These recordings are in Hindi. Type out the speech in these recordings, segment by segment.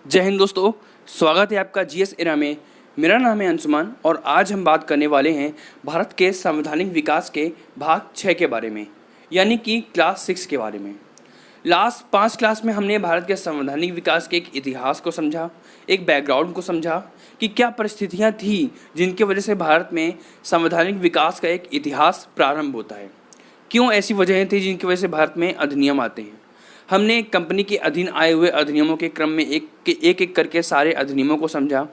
जय हिंद दोस्तों, स्वागत है आपका जीएस एरा में। मेरा नाम है अंशुमान और आज हम बात करने वाले हैं भारत के संवैधानिक विकास के भाग 6 के बारे में, यानी कि क्लास 6 के बारे में। लास्ट 5 क्लास में हमने भारत के संवैधानिक विकास के एक इतिहास को समझा, एक बैकग्राउंड को समझा कि क्या परिस्थितियाँ थी जिनकी वजह से भारत में संवैधानिक विकास का एक इतिहास प्रारंभ होता है, क्यों ऐसी वजहें थी जिनकी वजह से भारत में अधिनियम आते हैं। हमने कंपनी के अधीन आए हुए अधिनियमों के क्रम में एक करके सारे अधिनियमों को समझा।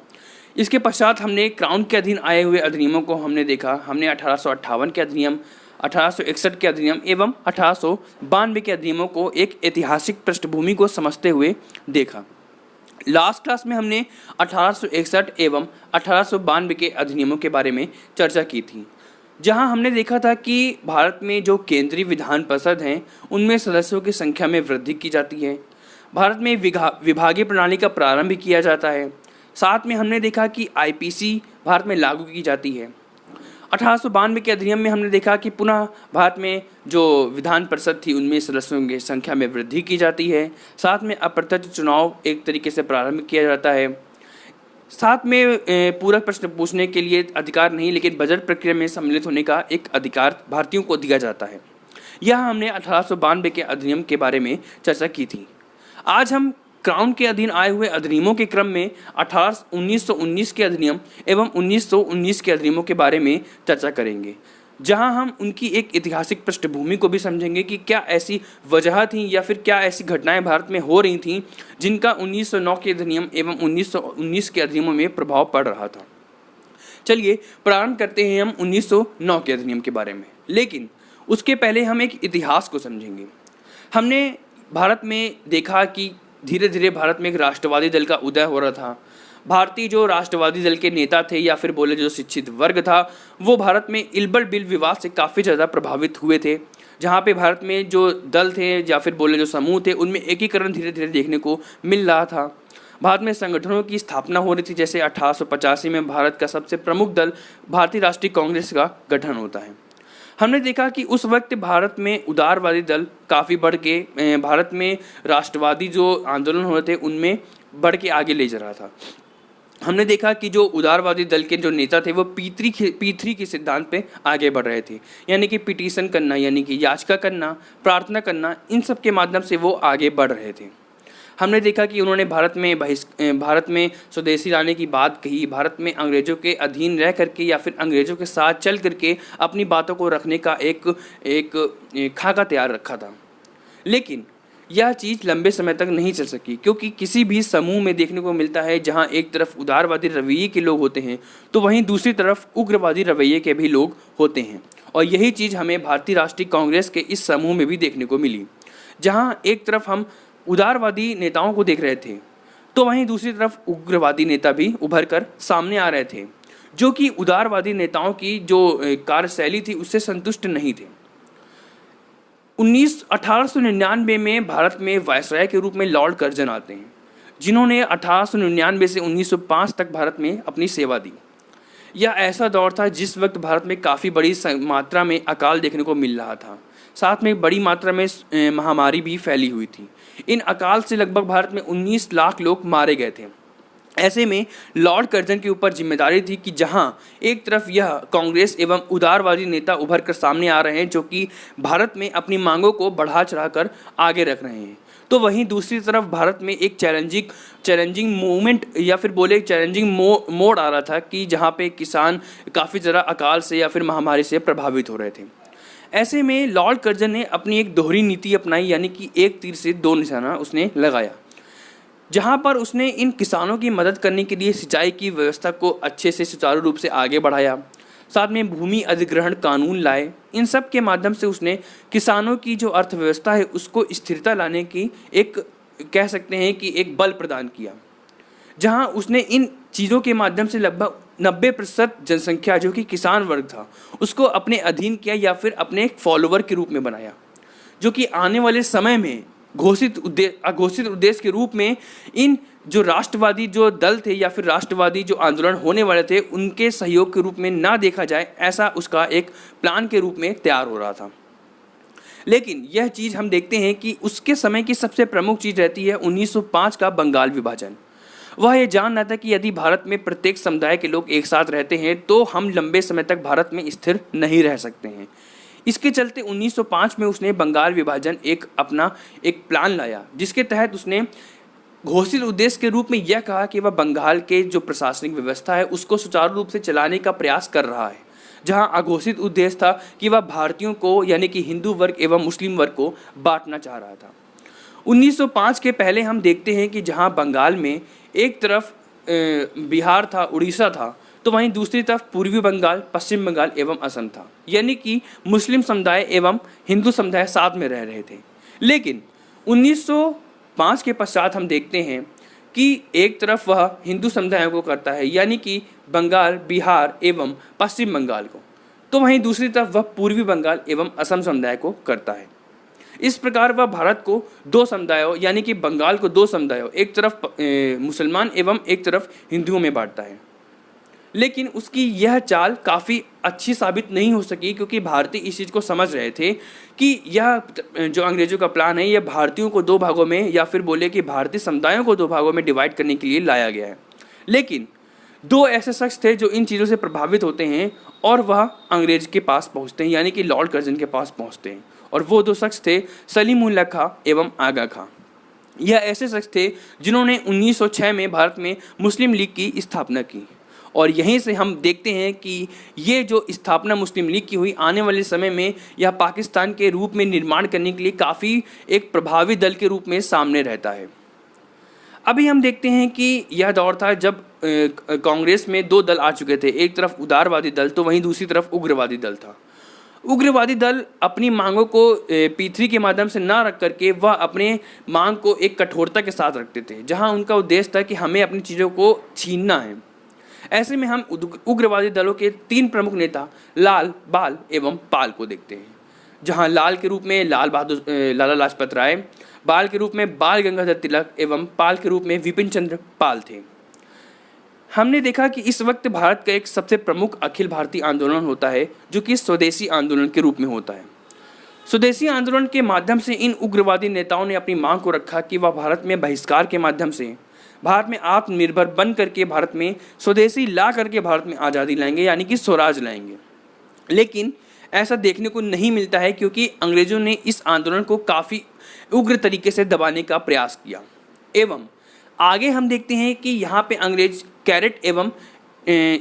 इसके पश्चात हमने क्राउन के अधीन आए हुए अधिनियमों को हमने देखा। हमने 1858 के अधिनियम, 1861 के अधिनियम एवं 1892 के अधिनियमों को एक ऐतिहासिक पृष्ठभूमि को समझते हुए देखा। लास्ट क्लास में हमने 1861 एवं 1892 के अधिनियमों के बारे में चर्चा की थी, जहां हमने देखा था कि भारत में जो केंद्रीय विधान परिषद हैं उनमें सदस्यों की संख्या में वृद्धि की जाती है। भारत में विभागीय प्रणाली का प्रारंभ किया जाता है। साथ में हमने देखा कि आईपीसी भारत में लागू की जाती है। 1892 के अधिनियम में हमने देखा कि पुनः भारत में जो विधान परिषद थी उनमें सदस्यों की संख्या में वृद्धि की जाती है। साथ में अप्रत्यक्ष चुनाव एक तरीके से प्रारंभ किया जाता है। साथ में पूरक प्रश्न पूछने के लिए अधिकार नहीं, लेकिन बजट प्रक्रिया में सम्मिलित होने का एक अधिकार भारतीयों को दिया जाता है। यह हमने 1892 के अधिनियम के बारे में चर्चा की थी। आज हम क्राउन के अधीन आए हुए अधिनियमों के क्रम में 1919 के अधिनियम एवं 1919 के अधिनियमों के बारे में चर्चा करेंगे, जहां हम उनकी एक ऐतिहासिक पृष्ठभूमि को भी समझेंगे कि क्या ऐसी वजह थी या फिर क्या ऐसी घटनाएं भारत में हो रही थीं जिनका 1909 के अधिनियम एवं 1919 के अधिनियमों में प्रभाव पड़ रहा था। चलिए प्रारंभ करते हैं हम 1909 के अधिनियम के बारे में, लेकिन उसके पहले हम एक इतिहास को समझेंगे। हमने भारत में देखा कि धीरे धीरे भारत में एक राष्ट्रवादी दल का उदय हो रहा था। भारतीय जो राष्ट्रवादी दल के नेता थे या फिर बोले जो शिक्षित वर्ग था, वो भारत में इल्बर्ट बिल विवाद से काफ़ी ज़्यादा प्रभावित हुए थे, जहाँ पे भारत में जो दल थे या फिर बोले जो समूह थे उनमें एकीकरण धीरे धीरे देखने को मिल रहा था। भारत में संगठनों की स्थापना हो रही थी, जैसे 1885 में भारत का सबसे प्रमुख दल भारतीय राष्ट्रीय कांग्रेस का गठन होता है। हमने देखा कि उस वक्त भारत में उदारवादी दल काफ़ी बढ़ के भारत में राष्ट्रवादी जो आंदोलन हो रहे थे उनमें बढ़ के आगे ले जा रहा था। हमने देखा कि जो उदारवादी दल के जो नेता थे वो P3 के सिद्धांत पे आगे बढ़ रहे थे, यानी कि पिटीशन करना, यानी कि याचिका करना, प्रार्थना करना, इन सब के माध्यम से वो आगे बढ़ रहे थे। हमने देखा कि उन्होंने भारत में स्वदेशी लाने की बात कही, भारत में अंग्रेज़ों के अधीन रह करके या फिर अंग्रेज़ों के साथ चल करके अपनी बातों को रखने का एक खाका तैयार रखा था। लेकिन यह चीज़ लंबे समय तक नहीं चल सकी, क्योंकि किसी भी समूह में देखने को मिलता है जहां एक तरफ उदारवादी रवैये के लोग होते हैं तो वहीं दूसरी तरफ उग्रवादी रवैये के भी लोग होते हैं। और यही चीज़ हमें भारतीय राष्ट्रीय कांग्रेस के इस समूह में भी देखने को मिली, जहां एक तरफ हम उदारवादी नेताओं को देख रहे थे तो वहीं दूसरी तरफ उग्रवादी नेता भी उभर कर सामने आ रहे थे, जो कि उदारवादी नेताओं की जो कार्यशैली थी उससे संतुष्ट नहीं थे। 1899 में भारत में वायसराय के रूप में लॉर्ड कर्जन आते हैं, जिन्होंने 1899 से 1905 तक भारत में अपनी सेवा दी। यह ऐसा दौर था जिस वक्त भारत में काफ़ी बड़ी मात्रा में अकाल देखने को मिल रहा था, साथ में बड़ी मात्रा में महामारी भी फैली हुई थी। इन अकाल से लगभग भारत में 19 लाख लोग मारे गए थे। ऐसे में लॉर्ड कर्जन के ऊपर जिम्मेदारी थी कि जहां एक तरफ यह कांग्रेस एवं उदारवादी नेता उभर कर सामने आ रहे हैं जो कि भारत में अपनी मांगों को बढ़ा चढ़ाकर आगे रख रहे हैं, तो वहीं दूसरी तरफ भारत में एक चैलेंजिंग मूवमेंट या फिर बोले चैलेंजिंग मोड आ रहा था कि जहां पे किसान काफ़ी ज़्यादा अकाल से या फिर महामारी से प्रभावित हो रहे थे। ऐसे में लॉर्ड कर्जन ने अपनी एक दोहरी नीति अपनाई, यानी कि एक तीर से दो निशाना उसने लगाया, जहां पर उसने इन किसानों की मदद करने के लिए सिंचाई की व्यवस्था को अच्छे से सुचारू रूप से आगे बढ़ाया। साथ में भूमि अधिग्रहण कानून लाए। इन सब के माध्यम से उसने किसानों की जो अर्थव्यवस्था है उसको स्थिरता लाने की एक कह सकते हैं कि एक बल प्रदान किया, जहां उसने इन चीज़ों के माध्यम से लगभग 90% जनसंख्या जो कि किसान वर्ग था उसको अपने अधीन किया या फिर अपने एक फॉलोवर के रूप में बनाया, जो कि आने वाले समय में अघोषित उद्देश्य के रूप में इन जो राष्ट्रवादी जो दल थे या फिर राष्ट्रवादी जो आंदोलन होने वाले थे उनके सहयोग के रूप में ना देखा जाए, ऐसा उसका एक प्लान के रूप में तैयार हो रहा था। लेकिन यह चीज़ हम देखते हैं कि उसके समय की सबसे प्रमुख चीज़ रहती है 1905 का बंगाल विभाजन। वह ये जानना था कि यदि भारत में प्रत्येक समुदाय के लोग एक साथ रहते हैं तो हम लंबे समय तक भारत में स्थिर नहीं रह सकते हैं। इसके चलते 1905 में उसने बंगाल विभाजन अपना एक प्लान लाया, जिसके तहत उसने घोषित उद्देश्य के रूप में यह कहा कि वह बंगाल के जो प्रशासनिक व्यवस्था है उसको सुचारू रूप से चलाने का प्रयास कर रहा है, जहां अघोषित उद्देश्य था कि वह भारतीयों को यानी कि हिंदू वर्ग एवं मुस्लिम वर्ग को बांटना चाह रहा था। 1905 के पहले हम देखते हैं कि जहां बंगाल में एक तरफ बिहार था, उड़ीसा था, तो वहीं दूसरी तरफ पूर्वी बंगाल, पश्चिम बंगाल एवं असम था, यानी कि मुस्लिम समुदाय एवं हिंदू समुदाय साथ में रह रहे थे। लेकिन 1905 के पश्चात हम देखते हैं कि एक तरफ वह हिंदू समुदायों को करता है, यानी कि बंगाल, बिहार एवं पश्चिम बंगाल को, तो वहीं दूसरी तरफ वह पूर्वी बंगाल एवं असम समुदाय को करता है। इस प्रकार वह भारत को दो समुदायों यानी कि बंगाल को दो समुदायों, एक तरफ मुसलमान एवं एक तरफ हिंदुओं में बांटता है। लेकिन उसकी यह चाल काफ़ी अच्छी साबित नहीं हो सकी, क्योंकि भारतीय इस चीज़ को समझ रहे थे कि यह जो अंग्रेज़ों का प्लान है यह भारतीयों को दो भागों में या फिर बोले कि भारतीय समुदायों को दो भागों में डिवाइड करने के लिए लाया गया है। लेकिन दो ऐसे शख्स थे जो इन चीज़ों से प्रभावित होते हैं और वह अंग्रेज के पास पहुँचते हैं, यानी कि लॉर्ड कर्जन के पास पहुँचते हैं, और वो दो शख्स थे सलीम उल हक खां एवं आगा खां। यह ऐसे शख्स थे जिन्होंने 1906 में भारत में मुस्लिम लीग की स्थापना की, और यहीं से हम देखते हैं कि ये जो स्थापना मुस्लिम लीग की हुई, आने वाले समय में यह पाकिस्तान के रूप में निर्माण करने के लिए काफ़ी एक प्रभावी दल के रूप में सामने रहता है। अभी हम देखते हैं कि यह दौर था जब कांग्रेस में दो दल आ चुके थे, एक तरफ उदारवादी दल तो वहीं दूसरी तरफ उग्रवादी दल था। उग्रवादी दल अपनी मांगों को P3 के माध्यम से ना रख करके वह अपने मांग को एक कठोरता के साथ रखते थे, जहां उनका उद्देश्य था कि हमें अपनी चीज़ों को छीनना है। ऐसे में हम उग्रवादी दलों के तीन प्रमुख नेता लाल, बाल एवं पाल को देखते हैं, जहां लाल के रूप में लाला लाजपत राय, बाल के रूप में बाल गंगाधर तिलक एवं पाल के रूप में विपिन चंद्र पाल थे। हमने देखा कि इस वक्त भारत का एक सबसे प्रमुख अखिल भारतीय आंदोलन होता है, जो कि स्वदेशी आंदोलन के रूप में होता है। स्वदेशी आंदोलन के माध्यम से इन उग्रवादी नेताओं ने अपनी मांग को रखा कि वह भारत में बहिष्कार के माध्यम से भारत में आत्मनिर्भर बन करके भारत में स्वदेशी ला करके भारत में आज़ादी लाएंगे, यानी कि स्वराज लाएंगे। लेकिन ऐसा देखने को नहीं मिलता है, क्योंकि अंग्रेज़ों ने इस आंदोलन को काफ़ी उग्र तरीके से दबाने का प्रयास किया। एवं आगे हम देखते हैं कि यहाँ पे अंग्रेज कैरेट एवं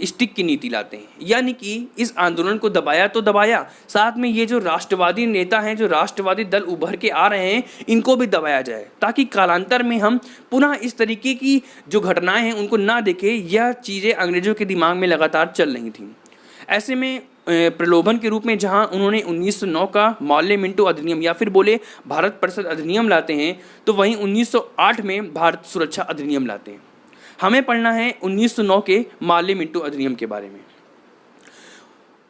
स्टिक की नीति लाते हैं, यानी कि इस आंदोलन को दबाया तो दबाया, साथ में ये जो राष्ट्रवादी नेता हैं, जो राष्ट्रवादी दल उभर के आ रहे हैं, इनको भी दबाया जाए, ताकि कालांतर में हम पुनः इस तरीके की जो घटनाएं हैं उनको ना देखें। यह चीज़ें अंग्रेजों के दिमाग में लगातार चल रही थी। ऐसे में प्रलोभन के रूप में जहां उन्होंने 1909 का मौल्य मिंटो अधिनियम या फिर बोले भारत परिषद अधिनियम लाते हैं, तो वहीं 1908 में भारत सुरक्षा अधिनियम लाते हैं। हमें पढ़ना है 1909 के माल्य मिंटो अधिनियम के बारे में।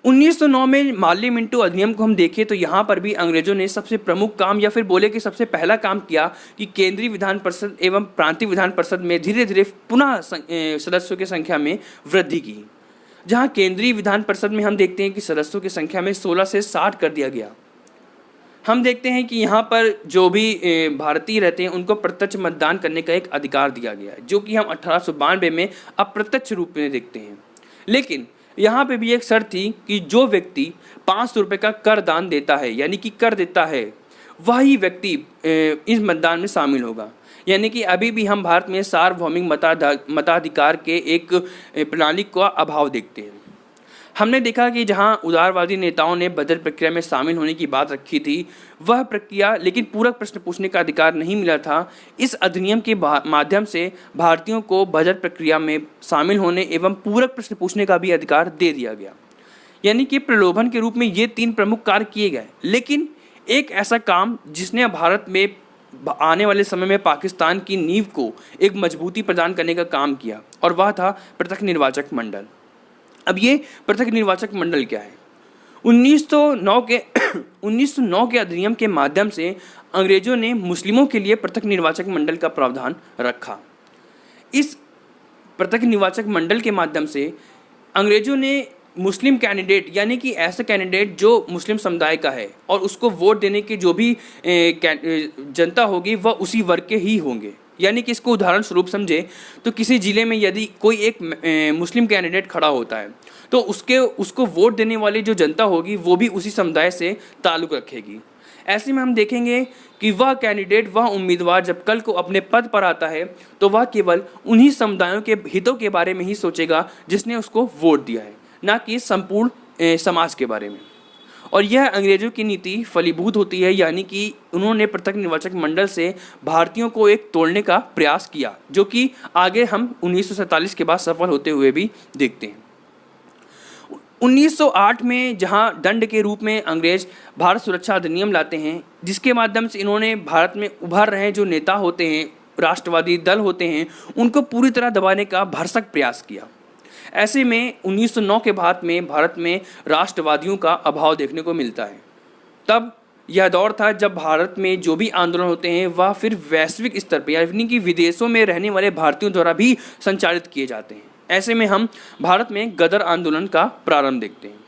1909 में माल्य मिंटो अधिनियम को हम देखें तो यहाँ पर भी अंग्रेजों ने सबसे प्रमुख काम या फिर बोले कि सबसे पहला काम किया कि केंद्रीय विधान परिषद एवं प्रांतीय विधान परिषद में धीरे धीरे पुनः सदस्यों की संख्या में वृद्धि की। जहाँ केंद्रीय विधान परिषद में हम देखते हैं कि सदस्यों की संख्या में 16 से 60 कर दिया गया। हम देखते हैं कि यहाँ पर जो भी भारतीय रहते हैं उनको प्रत्यक्ष मतदान करने का एक अधिकार दिया गया है, जो कि हम 1892 में अप्रत्यक्ष रूप में देखते हैं। लेकिन यहाँ पे भी एक शर्त थी कि जो व्यक्ति 500 रुपये का कर दान देता है, यानी कि कर देता है, वही व्यक्ति इस मतदान में शामिल होगा। यानी कि अभी भी हम भारत में सार्वभौमिक मताधिकार के एक प्रणाली का अभाव देखते हैं। हमने देखा कि जहां उदारवादी नेताओं ने बजट प्रक्रिया में शामिल होने की बात रखी थी, वह प्रक्रिया लेकिन पूरक प्रश्न पूछने का अधिकार नहीं मिला था। इस अधिनियम के माध्यम से भारतीयों को बजट प्रक्रिया में शामिल होने एवं पूरक प्रश्न पूछने का भी अधिकार दे दिया गया। यानी कि प्रलोभन के रूप में ये तीन प्रमुख कार्य किए गए। लेकिन एक ऐसा काम जिसने भारत में आने वाले समय में पाकिस्तान की नींव को एक मजबूती प्रदान करने का काम किया, और वह था पृथक निर्वाचक मंडल। अब ये पृथक निर्वाचक मंडल क्या है? 1909 के अधिनियम के माध्यम से अंग्रेजों ने मुस्लिमों के लिए पृथक निर्वाचक मंडल का प्रावधान रखा। इस पृथक निर्वाचक मंडल के माध्यम से अंग्रेजों ने मुस्लिम कैंडिडेट, यानी कि ऐसा कैंडिडेट जो मुस्लिम समुदाय का है और उसको वोट देने की जो भी जनता होगी वह उसी वर्ग के ही होंगे, यानी कि इसको उदाहरण स्वरूप समझे तो किसी ज़िले में यदि कोई एक मुस्लिम कैंडिडेट खड़ा होता है तो उसको वोट देने वाली जो जनता होगी वो भी उसी समुदाय से ताल्लुक़ रखेगी। ऐसे में हम देखेंगे कि वह कैंडिडेट, वह उम्मीदवार जब कल को अपने पद पर आता है तो वह केवल उन्हीं समुदायों के हितों के बारे में ही सोचेगा जिसने उसको वोट दिया है, ना कि संपूर्ण समाज के बारे में। और यह अंग्रेजों की नीति फलीभूत होती है, यानी कि उन्होंने पृथक निर्वाचक मंडल से भारतीयों को एक तोड़ने का प्रयास किया, जो कि आगे हम 1947 के बाद सफल होते हुए भी देखते हैं। 1908 में जहां दंड के रूप में अंग्रेज भारत सुरक्षा अधिनियम लाते हैं, जिसके माध्यम से इन्होंने भारत में उभर रहे जो नेता होते हैं, राष्ट्रवादी दल होते हैं, उनको पूरी तरह दबाने का भरसक प्रयास किया। ऐसे में 1909 के बाद में भारत में राष्ट्रवादियों का अभाव देखने को मिलता है। तब यह दौर था जब भारत में जो भी आंदोलन होते हैं वह फिर वैश्विक स्तर पर, यानी कि विदेशों में रहने वाले भारतीयों द्वारा भी संचालित किए जाते हैं। ऐसे में हम भारत में गदर आंदोलन का प्रारंभ देखते हैं।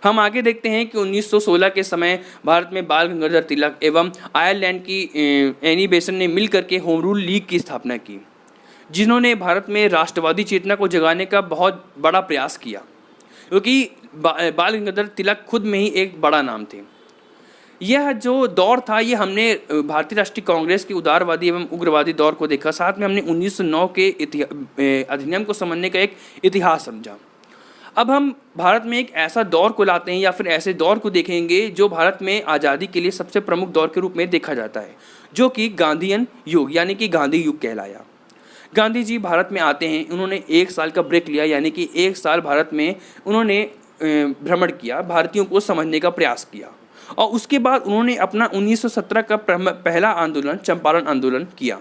हम आगे देखते हैं कि 1916 के समय भारत में बाल गंगाधर तिलक एवं आयरलैंड की एनी बेसन ने मिलकर के होम रूल लीग की स्थापना की, जिन्होंने भारत में राष्ट्रवादी चेतना को जगाने का बहुत बड़ा प्रयास किया, क्योंकि बाल गंगाधर तिलक खुद में ही एक बड़ा नाम थे। यह जो दौर था ये हमने भारतीय राष्ट्रीय कांग्रेस के उदारवादी एवं उग्रवादी दौर को देखा, साथ में हमने 1909 के अधिनियम को समझने का एक इतिहास समझा। अब हम भारत में एक ऐसा दौर को लाते हैं या फिर ऐसे दौर को देखेंगे जो भारत में आज़ादी के लिए सबसे प्रमुख दौर के रूप में देखा जाता है, जो कि गांधीयन युग यानी कि गांधी युग कहलाया। गांधी जी भारत में आते हैं, उन्होंने 1 साल का ब्रेक लिया, यानी कि 1 साल भारत में उन्होंने भ्रमण किया, भारतीयों को समझने का प्रयास किया, और उसके बाद उन्होंने अपना 1917 का पहला आंदोलन चंपारण आंदोलन किया।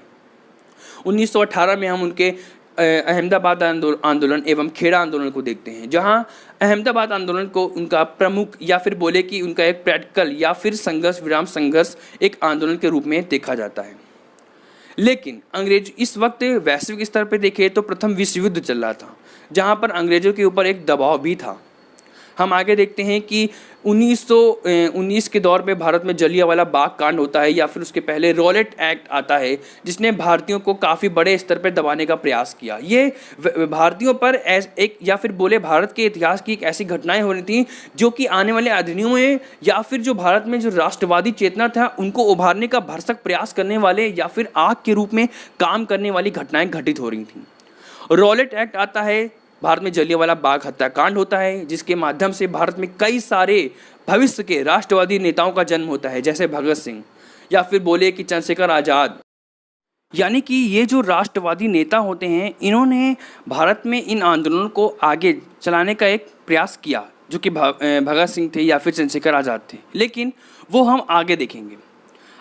1918 में हम उनके अहमदाबाद आंदोलन एवं खेड़ा आंदोलन को देखते हैं, जहां अहमदाबाद आंदोलन को उनका प्रमुख या फिर बोले कि उनका एक प्रैक्टिकल या फिर संघर्ष विराम संघर्ष एक आंदोलन के रूप में देखा जाता है। लेकिन अंग्रेज इस वक्त वैश्विक स्तर पर देखें तो प्रथम विश्व युद्ध चल रहा था, जहां पर अंग्रेजों के ऊपर एक दबाव भी था। हम आगे देखते हैं कि 1919 के दौर में भारत में जलियांवाला बाग कांड होता है, या फिर उसके पहले रॉलेट एक्ट आता है, जिसने भारतीयों को काफ़ी बड़े स्तर पर दबाने का प्रयास किया। ये भारतीयों पर एक या फिर बोले भारत के इतिहास की एक ऐसी घटनाएं हो रही थी जो कि आने वाले अधिनियमों में या फिर जो भारत में जो राष्ट्रवादी चेतना था उनको उभारने का भरसक प्रयास करने वाले या फिर आग के रूप में काम करने वाली घटनाएं घटित हो रही थी। रॉलेट एक्ट आता है, भारत में जलियांवाला बाग हत्याकांड होता है, जिसके माध्यम से भारत में कई सारे भविष्य के राष्ट्रवादी नेताओं का जन्म होता है, जैसे भगत सिंह या फिर बोले कि चंद्रशेखर आज़ाद। यानी कि ये जो राष्ट्रवादी नेता होते हैं, इन्होंने भारत में इन आंदोलनों को आगे चलाने का एक प्रयास किया, जो कि भगत सिंह थे या फिर चंद्रशेखर आज़ाद थे, लेकिन वो हम आगे देखेंगे।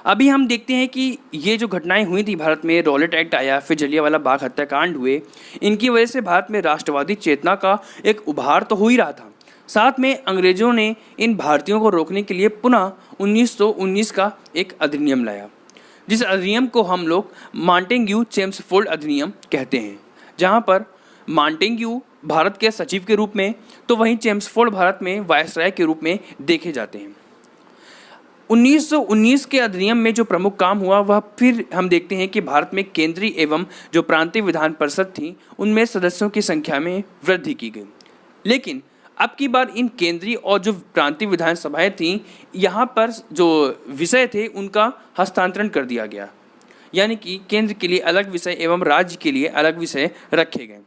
अभी हम देखते हैं कि ये जो घटनाएं हुई थी, भारत में रॉलेट एक्ट आया, फिर जलियांवाला बाग हत्याकांड हुए, इनकी वजह से भारत में राष्ट्रवादी चेतना का एक उभार तो हो ही रहा था। साथ में अंग्रेजों ने इन भारतीयों को रोकने के लिए पुनः 1919 का एक अधिनियम लाया, जिस अधिनियम को हम लोग मॉन्टेग्यू चेम्सफोर्ड अधिनियम कहते हैं, जहाँ पर मॉन्टेग्यू भारत के सचिव के रूप में तो वहीं चेम्सफोर्ड भारत में वायसराय के रूप में देखे जाते हैं। 1919 के अधिनियम में जो प्रमुख काम हुआ वह फिर हम देखते हैं कि भारत में केंद्रीय एवं जो प्रांतीय विधान परिषद थी उनमें सदस्यों की संख्या में वृद्धि की गई। लेकिन अब की बार इन केंद्रीय और जो प्रांतीय विधानसभाएं थीं, यहाँ पर जो विषय थे उनका हस्तांतरण कर दिया गया, यानी कि केंद्र के लिए अलग विषय एवं राज्य के लिए अलग विषय रखे गए,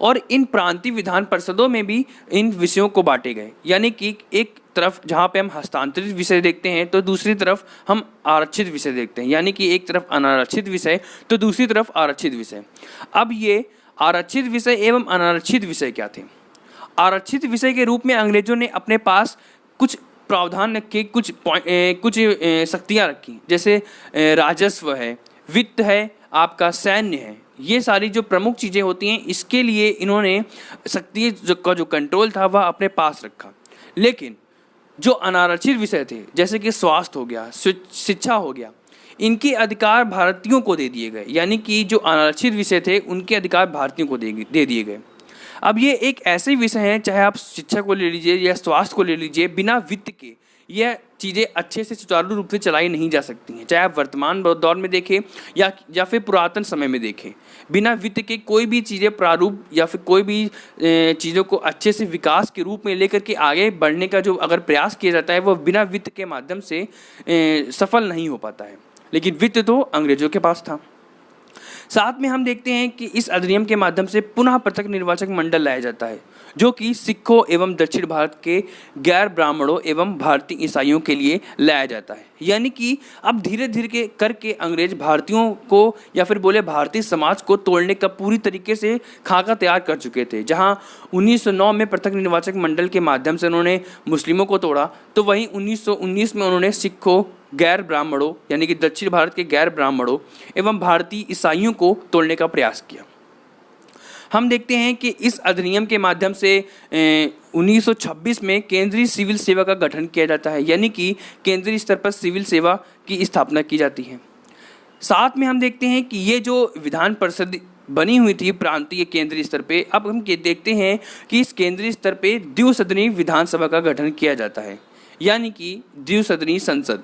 और इन प्रांतीय विधान परिषदों में भी इन विषयों को बांटे गए। यानी कि एक तरफ जहाँ पे हम हस्तांतरित विषय देखते हैं तो दूसरी तरफ हम आरक्षित विषय देखते हैं, यानी कि एक तरफ अनारक्षित विषय तो दूसरी तरफ आरक्षित विषय। अब ये आरक्षित विषय एवं अनारक्षित विषय क्या थे? आरक्षित विषय के रूप में अंग्रेजों ने अपने पास कुछ प्रावधान रखे, कुछ शक्तियाँ रखी, जैसे राजस्व है, वित्त है, आपका सैन्य है। ये सारी जो प्रमुख चीज़ें होती हैं, इसके लिए इन्होंने शक्ति का जो कंट्रोल था वह अपने पास रखा। लेकिन जो अनारक्षित विषय थे, जैसे कि स्वास्थ्य हो गया, शिक्षा हो गया, इनके अधिकार भारतीयों को दे दिए गए, यानी कि जो अनारक्षित विषय थे उनके अधिकार भारतीयों को दे दिए गए। अब ये एक ऐसे विषय हैं, चाहे आप शिक्षा को ले लीजिए या स्वास्थ्य को ले लीजिए, बिना वित्त के यह चीज़ें अच्छे से सुचारू रूप से चलाई नहीं जा सकती हैं, चाहे आप वर्तमान दौर में देखें या फिर पुरातन समय में देखें। बिना वित्त के कोई भी चीज़ें प्रारूप या फिर कोई भी चीज़ों को अच्छे से विकास के रूप में लेकर के आगे बढ़ने का जो अगर प्रयास किया जाता है, वह बिना वित्त के माध्यम से सफल नहीं हो पाता है। लेकिन वित्त तो अंग्रेजों के पास था। साथ में हम देखते हैं कि इस अधिनियम के माध्यम से पुनः पृथक निर्वाचक मंडल लाया जाता है, जो कि सिखों एवं दक्षिण भारत के गैर ब्राह्मणों एवं भारतीय ईसाइयों के लिए लाया जाता है। यानी कि अब धीरे धीरे करके अंग्रेज भारतीयों को या फिर बोले भारतीय समाज को तोड़ने का पूरी तरीके से खाका तैयार कर चुके थे। जहां 1909 में पृथक निर्वाचक मंडल के माध्यम से उन्होंने मुस्लिमों को तोड़ा, तो वहीं 1919 में उन्होंने सिखों, गैर ब्राह्मणों यानी कि दक्षिण भारत के गैर ब्राह्मणों एवं भारतीय ईसाइयों को तोड़ने का प्रयास किया। हम देखते हैं कि इस अधिनियम के माध्यम से 1926 में केंद्रीय सिविल सेवा का गठन किया जाता है, यानी कि केंद्रीय स्तर पर सिविल सेवा की स्थापना की जाती है। साथ में हम देखते हैं कि ये जो विधान परिषद बनी हुई थी प्रांतीय केंद्रीय स्तर पे, अब हम देखते हैं कि इस केंद्रीय स्तर पे द्विसदनीय विधानसभा का गठन किया जाता है, यानी कि द्विसदनीय संसद,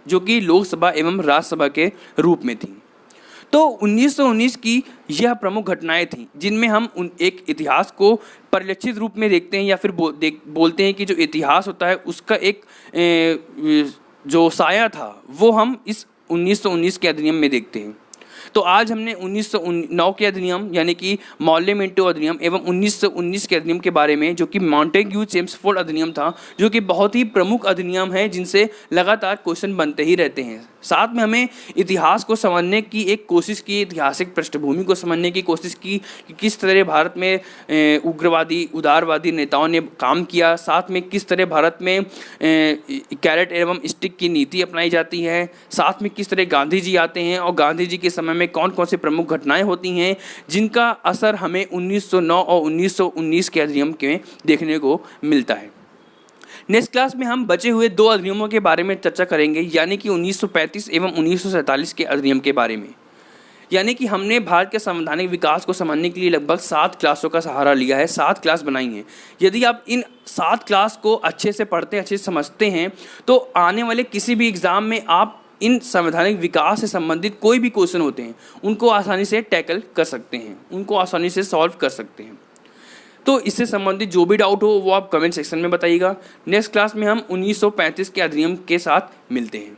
जो कि लोकसभा एवं राज्यसभा के रूप में थी। तो 1919 की यह प्रमुख घटनाएं थीं, जिनमें हम एक इतिहास को परिलक्षित रूप में देखते हैं या फिर बोलते हैं कि जो इतिहास होता है उसका एक जो साया था वो हम इस 1919 के अधिनियम में देखते हैं। तो आज हमने 1909 के अधिनियम यानी कि मॉर्ले मिंटो अधिनियम एवं 1919 के अधिनियम के बारे में, जो कि मॉन्टेग्यू चेम्सफोर्ड अधिनियम था, जो कि बहुत ही प्रमुख अधिनियम है जिनसे लगातार क्वेश्चन बनते ही रहते हैं। साथ में हमें इतिहास को समझने की एक कोशिश की, ऐतिहासिक पृष्ठभूमि को समझने की कोशिश की कि किस तरह भारत में उग्रवादी उदारवादी नेताओं ने काम किया, साथ में किस तरह भारत में कैरेट एवं स्टिक की नीति अपनाई जाती है, साथ में किस तरह गांधी जी आते हैं और गांधी जी के समय में कौन कौन से प्रमुख घटनाएं होती हैं जिनका असर हमें 1909 और 1919 के अधिनियम के देखने को मिलता है। नेक्स्ट क्लास में हम बचे हुए दो अधिनियमों के बारे में चर्चा करेंगे, यानी कि 1935 एवं 1947 के अधिनियम के बारे में। यानी कि हमने भारत के संवैधानिक विकास को समझने के लिए लगभग 7 क्लासों का सहारा लिया है, 7 क्लास बनाई हैं। यदि आप इन 7 क्लास को अच्छे से पढ़ते हैं, अच्छे से समझते हैं, तो आने वाले किसी भी एग्ज़ाम में आप इन संवैधानिक विकास से संबंधित कोई भी क्वेश्चन होते हैं उनको आसानी से टैकल कर सकते हैं, उनको आसानी से सॉल्व कर सकते हैं। तो इससे संबंधित जो भी डाउट हो वो आप कमेंट सेक्शन में बताइएगा। नेक्स्ट क्लास में हम 1935 के अधिनियम के साथ मिलते हैं।